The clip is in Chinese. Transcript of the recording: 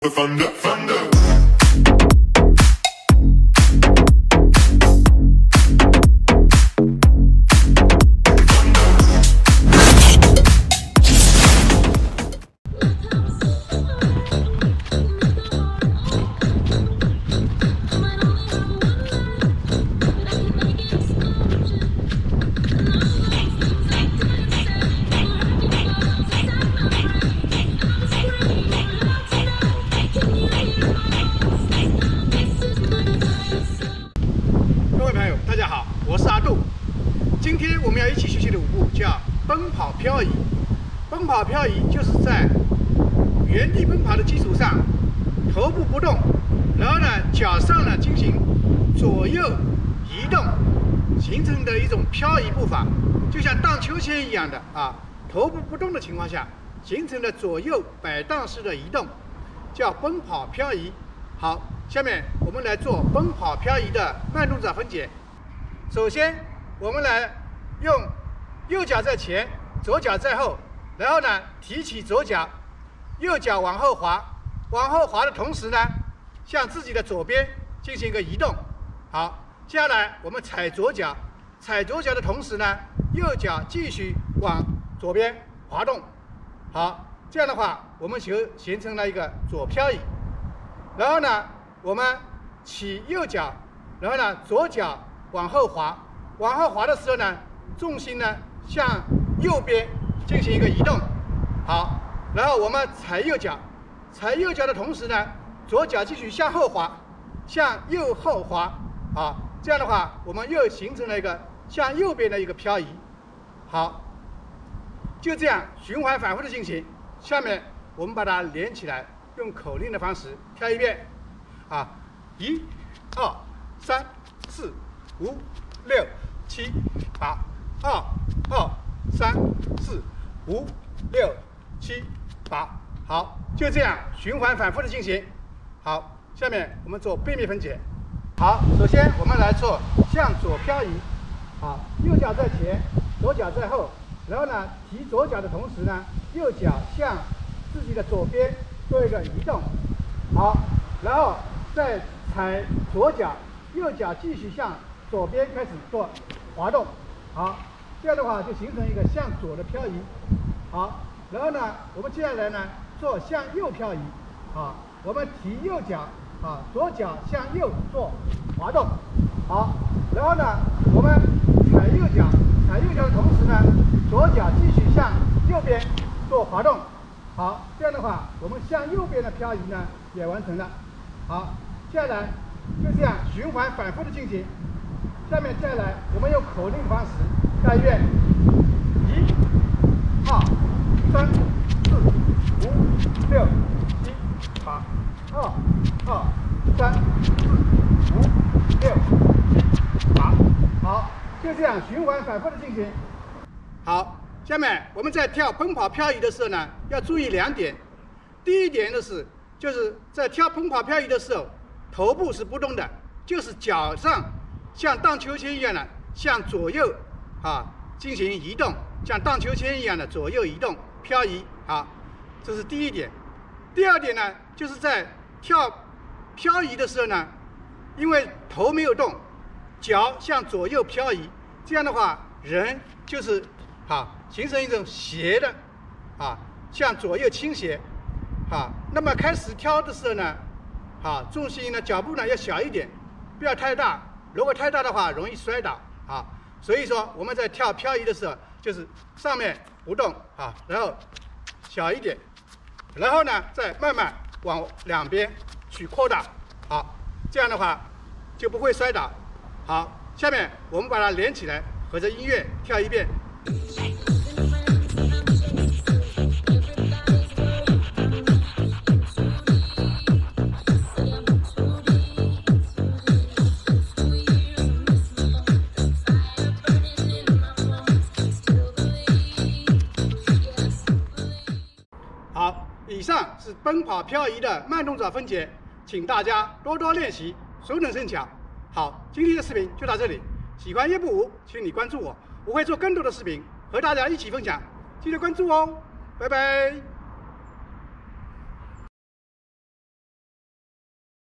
Thunder, thunder. 今天我们要一起学习的舞步叫奔跑漂移。奔跑漂移就是在原地奔跑的基础上，头部不动，然后呢脚上呢进行左右移动，形成的一种漂移步伐，就像荡秋千一样的啊，头部不动的情况下形成的左右摆荡式的移动，叫奔跑漂移。好，下面我们来做奔跑漂移的慢动作分解。首先，我们来用右脚在前，左脚在后，然后呢提起左脚，右脚往后滑，往后滑的同时呢，向自己的左边进行一个移动。好，接下来我们踩左脚，踩左脚的同时呢，右脚继续往左边滑动。好，这样的话我们就形成了一个左漂移。然后呢，我们起右脚，然后呢左脚往后滑，往后滑的时候呢，重心呢向右边进行一个移动。好，然后我们踩右脚，踩右脚的同时呢，左脚继续向后滑，向右后滑。好，这样的话我们又形成了一个向右边的一个漂移。好，就这样循环反复的进行。下面我们把它连起来，用口令的方式跳一遍。啊，1、2、3、4、5、6、7、8、2、2、3、4、5、6、7、8。好，就这样循环反复的进行。好，下面我们做背面分解。好，首先我们来做向左漂移。好，右脚在前，左脚在后，然后呢提左脚的同时呢，右脚向自己的左边做一个移动。好，然后再踩左脚，右脚继续向左边开始做滑动。好，这样的话就形成一个向左的漂移。好，然后呢，我们接下来呢做向右漂移。好，我们提右脚，左脚向右做滑动。好，然后呢，我们踩右脚，踩右脚的同时呢，左脚继续向右边做滑动。好，这样的话，我们向右边的漂移呢也完成了。好，接下来就这样循环反复的进行。接下来我们用口令方式大约1、2、3、4、5、6、7、8、2、2、3、4、5、6、7、8。好，就这样循环反复的进行。好，下面我们在跳奔跑漂移的时候呢，要注意2点。第一点就是在跳奔跑漂移的时候，头部是不动的，就是脚上像荡秋千一样的向左右进行移动，像荡秋千一样的左右移动漂移。好，这是第一点。第二点呢，就是在跳漂移的时候呢，因为头没有动，脚向左右漂移，这样的话人就是形成一种斜的向左右倾斜。那么开始跳的时候呢，重心呢脚步呢要小一点，不要太大，如果太大的话容易摔倒。所以说我们在跳漂移的时候，就是上面不动然后小一点，然后呢再慢慢往两边去扩大。好，这样的话就不会摔倒。好，下面我们把它连起来，和着音乐跳一遍。好，以上是奔跑漂移的慢动作分解，请大家多多练习，熟能生巧。好，今天的视频就到这里。喜欢乐步舞，请你关注我，我会做更多的视频和大家一起分享，记得关注哦，拜拜。